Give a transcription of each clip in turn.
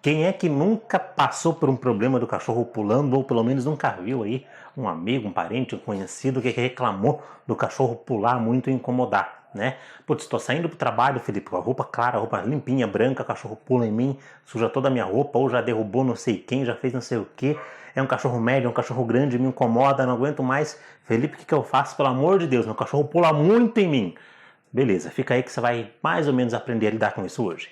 Quem é que nunca passou por um problema do cachorro pulando, ou pelo menos nunca viu aí um amigo, um parente, um conhecido que reclamou do cachorro pular muito e incomodar, né? Putz, estou saindo pro trabalho, Felipe, com a roupa clara, a roupa limpinha, branca, o cachorro pula em mim, suja toda a minha roupa, ou já derrubou não sei quem, já fez não sei o que. É um cachorro médio, é um cachorro grande, me incomoda, não aguento mais. Felipe, o que eu faço? Pelo amor de Deus, meu cachorro pula muito em mim. Beleza, fica aí que você vai mais ou menos aprender a lidar com isso hoje.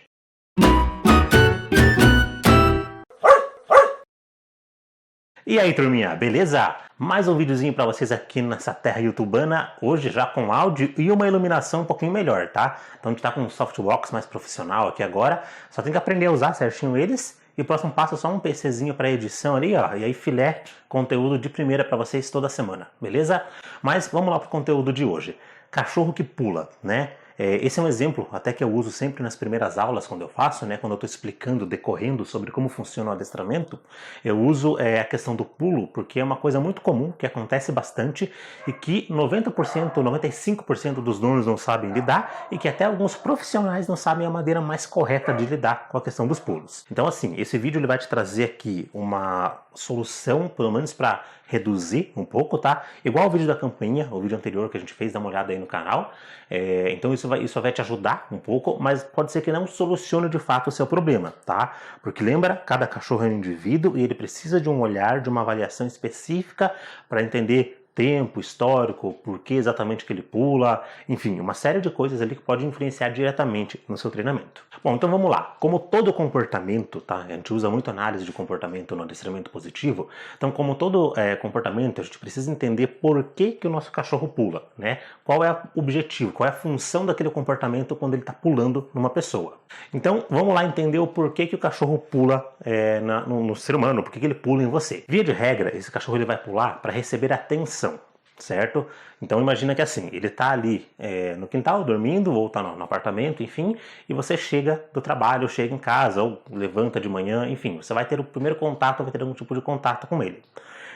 E aí, turminha, beleza? Mais um videozinho pra vocês aqui nessa terra youtubana, hoje já com áudio e uma iluminação um pouquinho melhor, tá? Então a gente tá com um softbox mais profissional aqui agora, só tem que aprender a usar certinho eles. E o próximo passo é só um PCzinho para edição ali, ó, e aí filé, conteúdo de primeira para vocês toda semana, beleza? Mas vamos lá pro conteúdo de hoje. Cachorro que pula, né? Esse é um exemplo até que eu uso sempre nas primeiras aulas quando eu faço, né? Quando eu estou explicando, decorrendo sobre como funciona o adestramento, eu uso a questão do pulo, porque é uma coisa muito comum, que acontece bastante e que 90%, 95% dos donos não sabem lidar e que até alguns profissionais não sabem a maneira mais correta de lidar com a questão dos pulos. Então assim, esse vídeo ele vai te trazer aqui uma solução, pelo menos para reduzir um pouco, tá? Igual o vídeo da campainha, o vídeo anterior que a gente fez, dá uma olhada aí no canal. Então isso vai te ajudar um pouco, mas pode ser que não solucione de fato o seu problema, tá? Porque lembra, cada cachorro é um indivíduo e ele precisa de um olhar, de uma avaliação específica para entender tempo, histórico, por que exatamente que ele pula, enfim, uma série de coisas ali que pode influenciar diretamente no seu treinamento. Bom, então vamos lá. Como todo comportamento, tá? A gente usa muito análise de comportamento no adestramento positivo, então como todo comportamento, a gente precisa entender por que o nosso cachorro pula, né? Qual é o objetivo, qual é a função daquele comportamento quando ele está pulando numa pessoa. Então vamos lá entender o porquê que o cachorro pula no ser humano, por que ele pula em você. Via de regra, esse cachorro ele vai pular para receber atenção, certo? Então imagina que assim, ele tá ali no quintal dormindo ou tá no apartamento, enfim, e você chega do trabalho, chega em casa ou levanta de manhã, enfim, você vai ter o primeiro contato, vai ter algum tipo de contato com ele.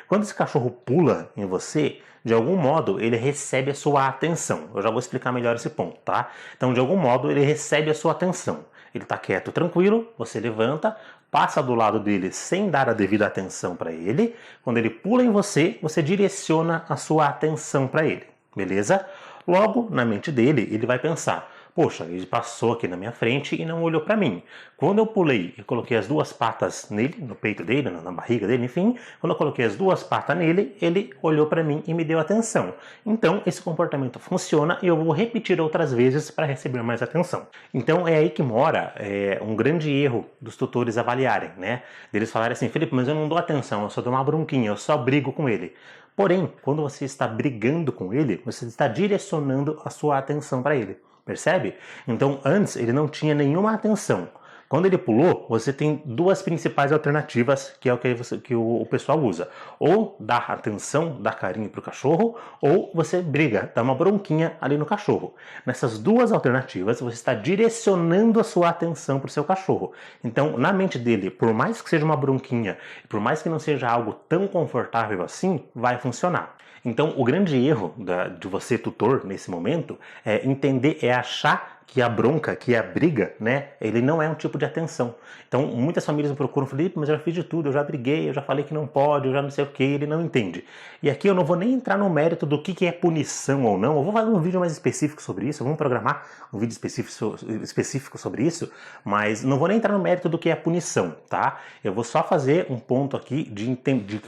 Quando esse cachorro pula em você, de algum modo ele recebe a sua atenção. Eu já vou explicar melhor esse ponto, tá? Então de algum modo ele recebe a sua atenção. Ele tá quieto, tranquilo, você levanta, passa do lado dele sem dar a devida atenção para ele. Quando ele pula em você, você direciona a sua atenção para ele, beleza? Logo, na mente dele, ele vai pensar: poxa, ele passou aqui na minha frente e não olhou para mim. Quando eu pulei e coloquei as duas patas nele, no peito dele, na barriga dele, enfim, quando eu coloquei as duas patas nele, ele olhou para mim e me deu atenção. Então, esse comportamento funciona e eu vou repetir outras vezes para receber mais atenção. Então, é aí que mora um grande erro dos tutores avaliarem, né? Eles falarem assim: Felipe, mas eu não dou atenção, eu só dou uma bronquinha, eu só brigo com ele. Porém, quando você está brigando com ele, você está direcionando a sua atenção para ele. Percebe? Então antes ele não tinha nenhuma atenção. Quando ele pulou, você tem duas principais alternativas, que é o que o pessoal usa. Ou dá atenção, dá carinho para o cachorro, ou você briga, dá uma bronquinha ali no cachorro. Nessas duas alternativas, você está direcionando a sua atenção para o seu cachorro. Então, na mente dele, por mais que seja uma bronquinha, por mais que não seja algo tão confortável assim, vai funcionar. Então, o grande erro de você, tutor, nesse momento, é achar que a bronca, que a briga, né, ele não é um tipo de atenção. Então, muitas famílias me procuram: Felipe, mas eu já fiz de tudo, eu já briguei, eu já falei que não pode, eu já não sei o que, ele não entende. E aqui eu não vou nem entrar no mérito do que é punição ou não, eu vou fazer um vídeo mais específico sobre isso, vamos programar um vídeo específico sobre isso, mas não vou nem entrar no mérito do que é punição, tá? Eu vou só fazer um ponto aqui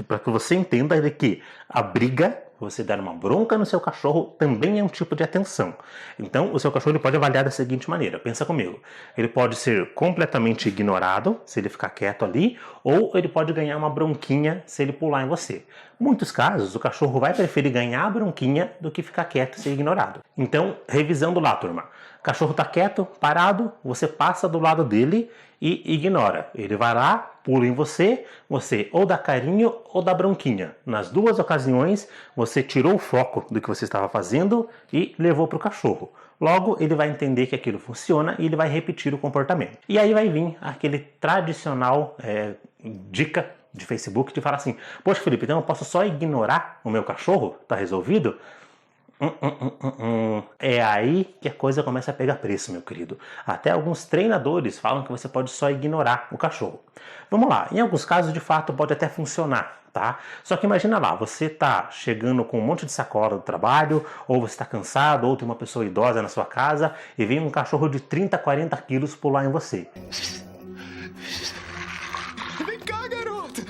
para que você entenda de que a briga, você dar uma bronca no seu cachorro, também é um tipo de atenção. Então, o seu cachorro ele pode avaliar da seguinte maneira, pensa comigo. Ele pode ser completamente ignorado, se ele ficar quieto ali, ou ele pode ganhar uma bronquinha se ele pular em você. Em muitos casos, o cachorro vai preferir ganhar a bronquinha do que ficar quieto e ser ignorado. Então, revisando lá, turma. O cachorro está quieto, parado, você passa do lado dele e ignora. Ele vai lá, pula em você, você ou dá carinho ou dá bronquinha. Nas duas ocasiões, você tirou o foco do que você estava fazendo e levou para o cachorro. Logo, ele vai entender que aquilo funciona e ele vai repetir o comportamento. E aí vai vir aquele tradicional dica de Facebook de falar assim: poxa, Felipe, então eu posso só ignorar o meu cachorro? Tá resolvido? É aí que a coisa começa a pegar preço, meu querido. Até alguns treinadores falam que você pode só ignorar o cachorro. Vamos lá, em alguns casos de fato pode até funcionar, tá? Só que imagina lá, você tá chegando com um monte de sacola do trabalho, ou você tá cansado, ou tem uma pessoa idosa na sua casa e vem um cachorro de 30, 40 quilos pular em você. Vem cá, garoto!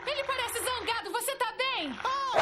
Ele parece zangado, você tá bem?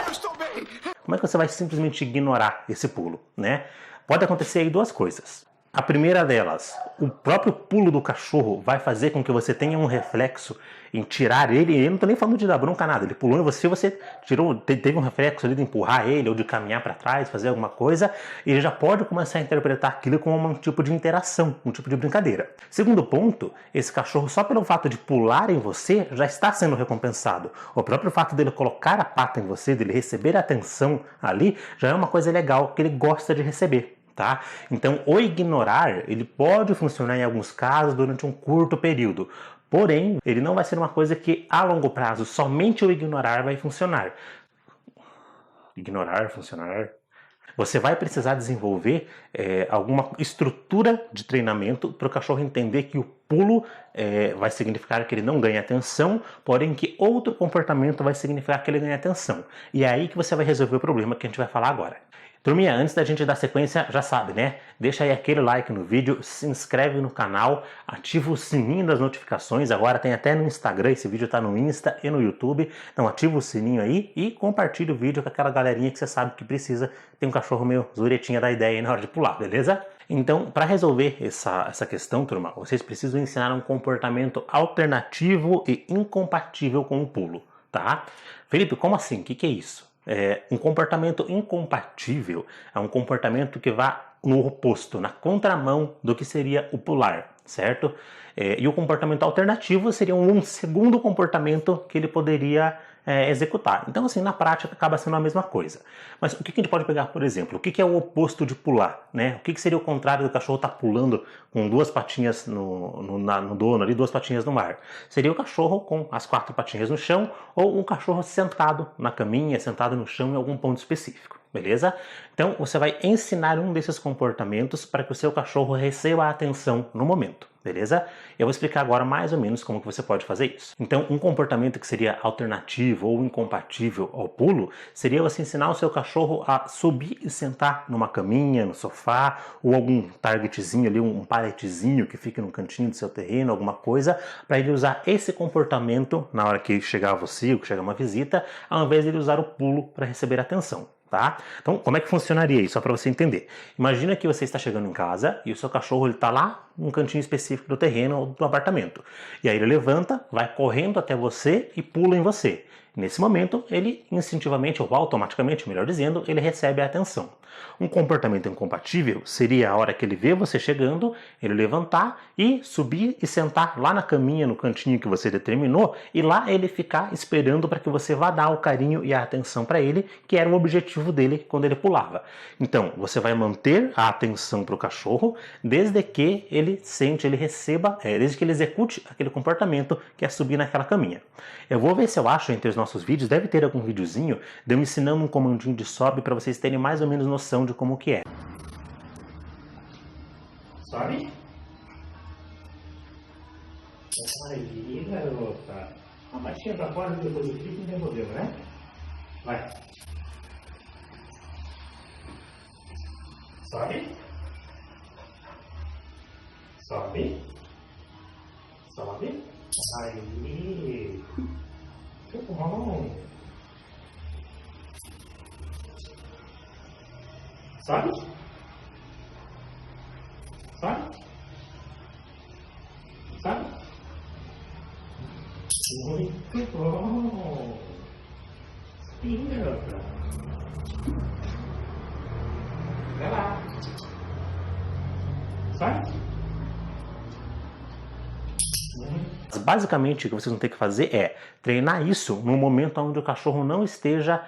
Eu estou bem! Como é que você vai simplesmente ignorar esse pulo, né? Pode acontecer aí duas coisas. A primeira delas, o próprio pulo do cachorro vai fazer com que você tenha um reflexo em tirar ele. Eu não tô nem falando de dar bronca nada. Ele pulou em você, você tirou, teve um reflexo ali de empurrar ele ou de caminhar para trás, fazer alguma coisa. E ele já pode começar a interpretar aquilo como um tipo de interação, um tipo de brincadeira. Segundo ponto, esse cachorro só pelo fato de pular em você já está sendo recompensado. O próprio fato dele colocar a pata em você, dele receber atenção ali, já é uma coisa legal que ele gosta de receber. Tá? Então, o ignorar, ele pode funcionar em alguns casos durante um curto período. Porém, ele não vai ser uma coisa que a longo prazo somente o ignorar vai funcionar. Ignorar, funcionar. Você vai precisar desenvolver alguma estrutura de treinamento para o cachorro entender que o pulo vai significar que ele não ganha atenção, porém que outro comportamento vai significar que ele ganha atenção. E é aí que você vai resolver o problema que a gente vai falar agora. Turminha, antes da gente dar sequência, já sabe, né? Deixa aí aquele like no vídeo, se inscreve no canal, ativa o sininho das notificações, agora tem até no Instagram, esse vídeo tá no Insta e no YouTube, então ativa o sininho aí e compartilha o vídeo com aquela galerinha que você sabe que precisa ter um cachorro meio zuretinha da ideia aí na hora de pular, beleza? Então, para resolver essa questão, turma, vocês precisam ensinar um comportamento alternativo e incompatível com o pulo, tá? Felipe, como assim? O que é isso? Um comportamento incompatível é um comportamento que vá no oposto, na contramão do que seria o pular, certo? E o comportamento alternativo seria um segundo comportamento que ele poderia executar. Então, assim, na prática acaba sendo a mesma coisa. Mas o que a gente pode pegar, por exemplo? O que é o oposto de pular, né? O que seria o contrário do cachorro estar pulando com duas patinhas no dono ali, duas patinhas no mar? Seria o cachorro com as quatro patinhas no chão ou um cachorro sentado na caminha, sentado no chão em algum ponto específico. Beleza? Então, você vai ensinar um desses comportamentos para que o seu cachorro receba a atenção no momento. Beleza? Eu vou explicar agora mais ou menos como que você pode fazer isso. Então, um comportamento que seria alternativo ou incompatível ao pulo seria você ensinar o seu cachorro a subir e sentar numa caminha, no sofá, ou algum targetzinho ali, um paletezinho que fique no cantinho do seu terreno, alguma coisa, para ele usar esse comportamento na hora que chegar você ou que chegar uma visita, ao invés de ele usar o pulo para receber atenção. Tá? Então, como é que funcionaria isso? Só para você entender. Imagina que você está chegando em casa e o seu cachorro está lá num cantinho específico do terreno ou do apartamento. E aí ele levanta, vai correndo até você e pula em você. Nesse momento, ele instintivamente ou automaticamente, melhor dizendo, ele recebe a atenção. Um comportamento incompatível seria a hora que ele vê você chegando, ele levantar e subir e sentar lá na caminha, no cantinho que você determinou, e lá ele ficar esperando para que você vá dar o carinho e a atenção para ele, que era o objetivo dele quando ele pulava. Então, você vai manter a atenção para o cachorro desde que ele receba, desde que ele execute aquele comportamento que é subir naquela caminha. Eu vou ver se eu acho entre os nossos vídeos, deve ter algum videozinho de eu ensinando um comandinho de sobe para vocês terem mais ou menos noção de como que é. Sobe. Aí, garota. A baixinha pra fora e depois do clique não tem problema, né? Vai. Sobe. Sobe. Sobe. Aí. Muito bom. Sobe. Sobe. Sobe. Muito bom. Sim, garota. Vai lá. Sobe. Basicamente, o que vocês vão ter que fazer é treinar isso no momento onde o cachorro não esteja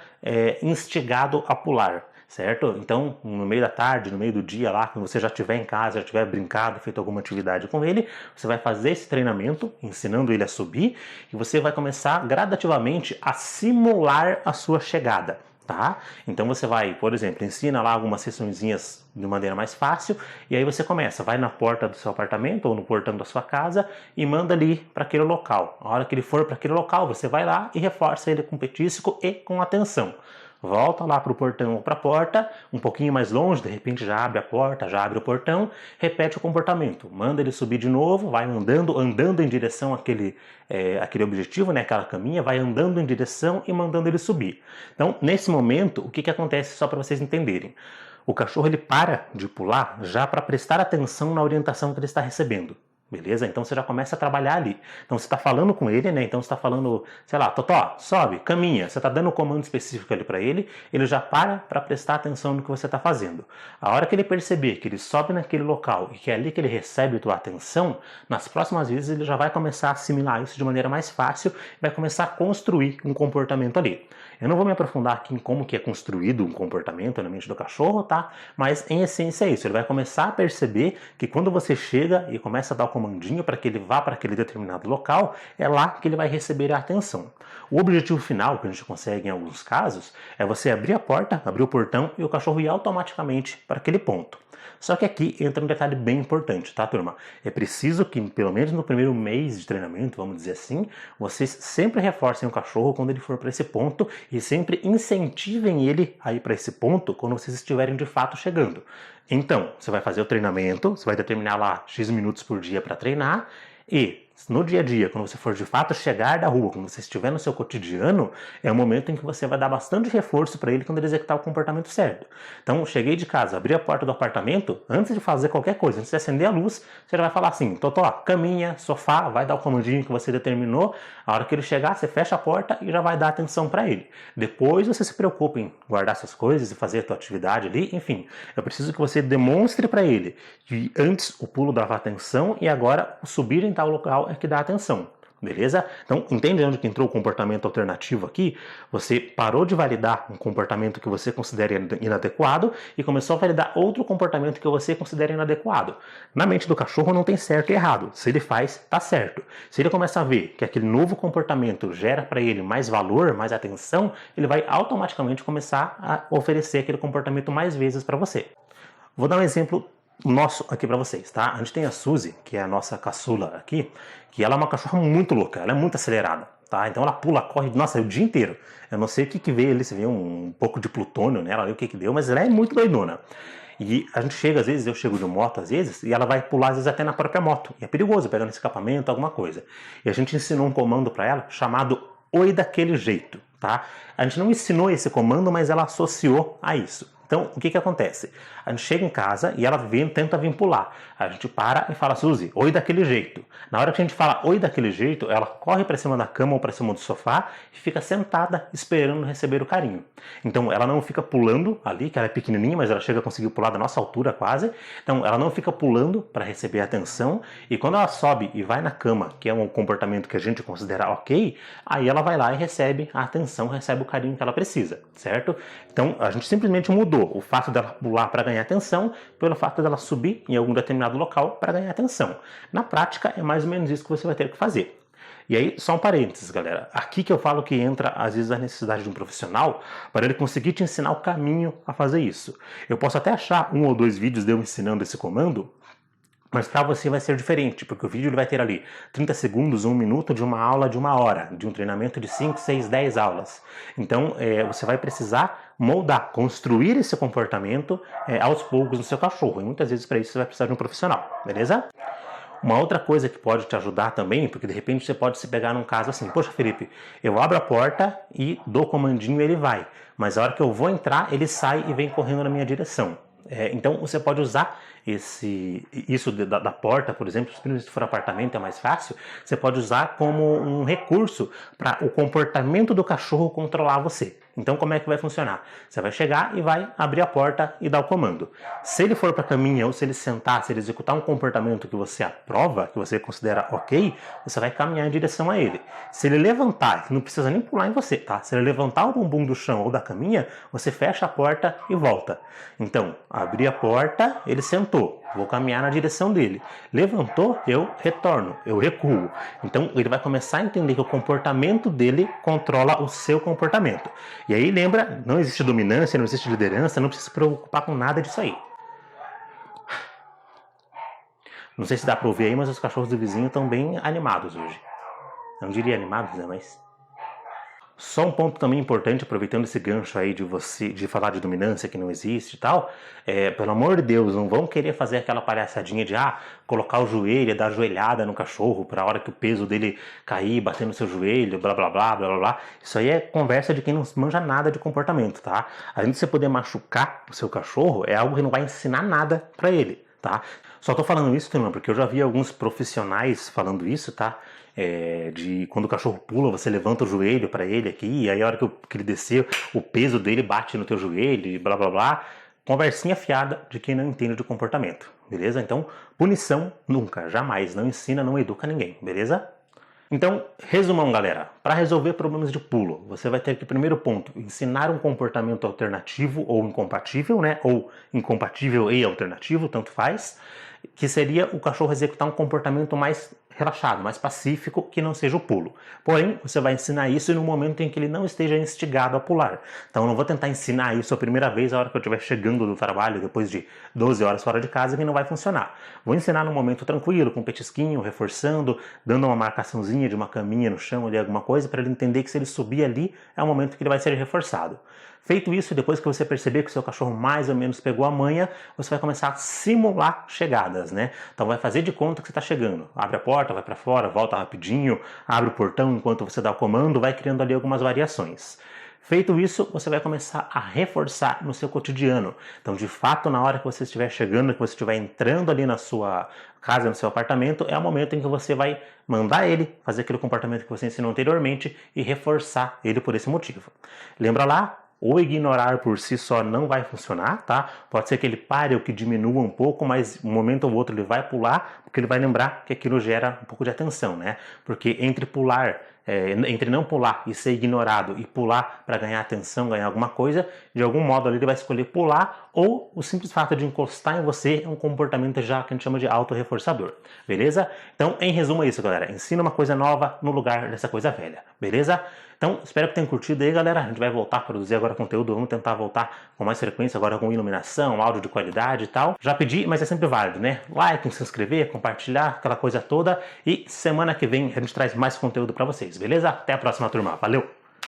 instigado a pular. certo? Então, no meio da tarde, no meio do dia lá, quando você já estiver em casa, já tiver brincado, feito alguma atividade com ele, você vai fazer esse treinamento, ensinando ele a subir, e você vai começar gradativamente a simular a sua chegada. Tá? Então você vai, por exemplo, ensina lá algumas sessõezinhas de maneira mais fácil e aí você começa, vai na porta do seu apartamento ou no portão da sua casa e manda ali para aquele local. A hora que ele for para aquele local, você vai lá e reforça ele com petisco e com atenção. Volta lá para o portão ou para a porta, um pouquinho mais longe, de repente já abre a porta, já abre o portão, repete o comportamento, manda ele subir de novo, vai andando em direção àquele objetivo, né, aquela caminha, vai andando em direção e mandando ele subir. Então, nesse momento, o que acontece, só para vocês entenderem? O cachorro ele para de pular já para prestar atenção na orientação que ele está recebendo. Beleza? Então você já começa a trabalhar ali. Então você está falando com ele, né? Então você está falando, sei lá, Totó, sobe, caminha. Você está dando um comando específico ali para ele já para prestar atenção no que você está fazendo. A hora que ele perceber que ele sobe naquele local e que é ali que ele recebe a tua atenção, nas próximas vezes ele já vai começar a assimilar isso de maneira mais fácil e vai começar a construir um comportamento ali. Eu não vou me aprofundar aqui em como que é construído um comportamento na mente do cachorro, tá? Mas em essência é isso. Ele vai começar a perceber que quando você chega e começa a dar o comandinho para que ele vá para aquele determinado local, é lá que ele vai receber a atenção. O objetivo final que a gente consegue em alguns casos é você abrir a porta, abrir o portão e o cachorro ir automaticamente para aquele ponto. Só que aqui entra um detalhe bem importante, tá, turma? É preciso que, pelo menos no primeiro mês de treinamento, vamos dizer assim, vocês sempre reforcem o cachorro quando ele for para esse ponto e sempre incentivem ele a ir para esse ponto quando vocês estiverem de fato chegando. Então, você vai fazer o treinamento, você vai determinar lá X minutos por dia para treinar e no dia a dia, quando você for de fato chegar da rua, quando você estiver no seu cotidiano, é o momento em que você vai dar bastante reforço para ele quando ele executar o comportamento certo. Então, cheguei de casa, abri a porta do apartamento, antes de fazer qualquer coisa, antes de acender a luz, você já vai falar assim, Totó, caminha, sofá, vai dar o comandinho que você determinou, a hora que ele chegar, você fecha a porta e já vai dar atenção para ele. Depois você se preocupa em guardar suas coisas e fazer a tua atividade ali, enfim, eu preciso que você demonstre para ele que antes o pulo dava atenção e agora o subir em tal local é que dá atenção. Beleza? Então, entende onde que entrou o comportamento alternativo aqui? Você parou de validar um comportamento que você considera inadequado e começou a validar outro comportamento que você considera inadequado. Na mente do cachorro não tem certo e errado. Se ele faz, tá certo. Se ele começa a ver que aquele novo comportamento gera para ele mais valor, mais atenção, ele vai automaticamente começar a oferecer aquele comportamento mais vezes para você. Vou dar um exemplo nosso aqui pra vocês, tá? A gente tem a Suzy, que é a nossa caçula aqui, que ela é uma cachorra muito louca, ela é muito acelerada, tá? Então ela pula, corre, nossa, o dia inteiro. Eu não sei o que veio ali, se veio um pouco de plutônio nela, o que deu, mas ela é muito doidona. E a gente chega, às vezes, eu chego de moto, às vezes, e ela vai pular, às vezes, até na própria moto. E é perigoso, pegando escapamento, alguma coisa. E a gente ensinou um comando pra ela chamado Oi daquele jeito, tá? A gente não ensinou esse comando, mas ela associou a isso. Então, o que acontece? A gente chega em casa e ela tenta vir pular. A gente para e fala, Suzy, oi daquele jeito. Na hora que a gente fala oi daquele jeito, ela corre para cima da cama ou para cima do sofá e fica sentada esperando receber o carinho. Então, ela não fica pulando ali, que ela é pequenininha, mas ela chega a conseguir pular da nossa altura quase. Então, ela não fica pulando para receber atenção. E quando ela sobe e vai na cama, que é um comportamento que a gente considera ok, aí ela vai lá e recebe a atenção, recebe o carinho que ela precisa, certo? Então, a gente simplesmente mudou o fato dela pular para ganhar atenção pelo fato dela subir em algum determinado local para ganhar atenção. Na prática, é mais ou menos isso que você vai ter que fazer. E aí, só um parênteses, galera. Aqui que eu falo que entra, às vezes, a necessidade de um profissional para ele conseguir te ensinar o caminho a fazer isso. Eu posso até achar 1 ou 2 vídeos de eu ensinando esse comando, mas para você vai ser diferente, porque o vídeo ele vai ter ali 30 segundos, 1 minuto de uma aula de 1 hora, de um treinamento de 5, 6, 10 aulas. Então, você vai precisar moldar, construir esse comportamento aos poucos no seu cachorro. E muitas vezes para isso você vai precisar de um profissional, beleza? Uma outra coisa que pode te ajudar também, porque de repente você pode se pegar num caso assim, poxa Felipe, eu abro a porta e dou o comandinho e ele vai, mas a hora que eu vou entrar, ele sai e vem correndo na minha direção. Então você pode usar isso da porta, por exemplo, se for apartamento é mais fácil, você pode usar como um recurso para o comportamento do cachorro controlar você. Então como é que vai funcionar? Você vai chegar e vai abrir a porta e dar o comando. Se ele for para a caminha ou se ele sentar, se ele executar um comportamento que você aprova, que você considera ok, você vai caminhar em direção a ele. Se ele levantar, não precisa nem pular em você, tá? Se ele levantar o bumbum do chão ou da caminha, você fecha a porta e volta. Então, abri a porta, ele sentou. Vou caminhar na direção dele. Levantou, eu retorno, eu recuo. Então ele vai começar a entender que o comportamento dele controla o seu comportamento. E aí lembra, não existe dominância, não existe liderança, não precisa se preocupar com nada disso aí. Não sei se dá para ouvir aí, mas os cachorros do vizinho estão bem animados hoje. Não diria animados, né, mas... Só um ponto também importante, aproveitando esse gancho aí de falar de dominância que não existe e tal, pelo amor de Deus, não vão querer fazer aquela palhaçadinha de colocar o joelho, dar joelhada no cachorro para a hora que o peso dele cair, bater no seu joelho, blá blá blá blá blá blá. Isso aí é conversa de quem não manja nada de comportamento, tá? Além de você poder machucar o seu cachorro, é algo que não vai ensinar nada para ele, tá? Só tô falando isso, turma, porque eu já vi alguns profissionais falando isso, tá? De quando o cachorro pula, você levanta o joelho para ele aqui, e aí a hora que ele descer, o peso dele bate no teu joelho e blá blá blá. Conversinha fiada de quem não entende de comportamento, beleza? Então, punição nunca, jamais, não ensina, não educa ninguém, beleza? Então, resumão, galera. Para resolver problemas de pulo, você vai ter que, primeiro ponto, ensinar um comportamento alternativo ou incompatível, né? Ou incompatível e alternativo, tanto faz, que seria o cachorro executar um comportamento mais relaxado, mais pacífico, que não seja o pulo. Porém, você vai ensinar isso no momento em que ele não esteja instigado a pular. Então, eu não vou tentar ensinar isso a primeira vez, a hora que eu estiver chegando do trabalho, depois de 12 horas fora de casa, que não vai funcionar. Vou ensinar num momento tranquilo, com um petisquinho, reforçando, dando uma marcaçãozinha de uma caminha no chão ali, alguma coisa, para ele entender que se ele subir ali, é o momento que ele vai ser reforçado. Feito isso, depois que você perceber que o seu cachorro mais ou menos pegou a manha, você vai começar a simular chegadas, né? Então vai fazer de conta que você está chegando. Abre a porta, vai para fora, volta rapidinho, abre o portão enquanto você dá o comando, vai criando ali algumas variações. Feito isso, você vai começar a reforçar no seu cotidiano. Então, de fato, na hora que você estiver chegando, que você estiver entrando ali na sua casa, no seu apartamento, é o momento em que você vai mandar ele fazer aquele comportamento que você ensinou anteriormente e reforçar ele por esse motivo. Lembra lá? O ignorar por si só não vai funcionar, tá? Pode ser que ele pare ou que diminua um pouco, mas um momento ou outro ele vai pular, porque ele vai lembrar que aquilo gera um pouco de atenção, né? Porque entre não pular e ser ignorado e pular para ganhar atenção, ganhar alguma coisa, de algum modo ali ele vai escolher pular, ou o simples fato de encostar em você é um comportamento já que a gente chama de autorreforçador, beleza? Então, em resumo é isso, galera. Ensina uma coisa nova no lugar dessa coisa velha, beleza? Então, espero que tenham curtido aí, galera. A gente vai voltar a produzir agora conteúdo, vamos tentar voltar com mais frequência, agora com iluminação, áudio de qualidade e tal. Já pedi, mas é sempre válido, né? Like, se inscrever, compartilhar, aquela coisa toda. E semana que vem a gente traz mais conteúdo pra vocês, beleza? Até a próxima, turma. Valeu!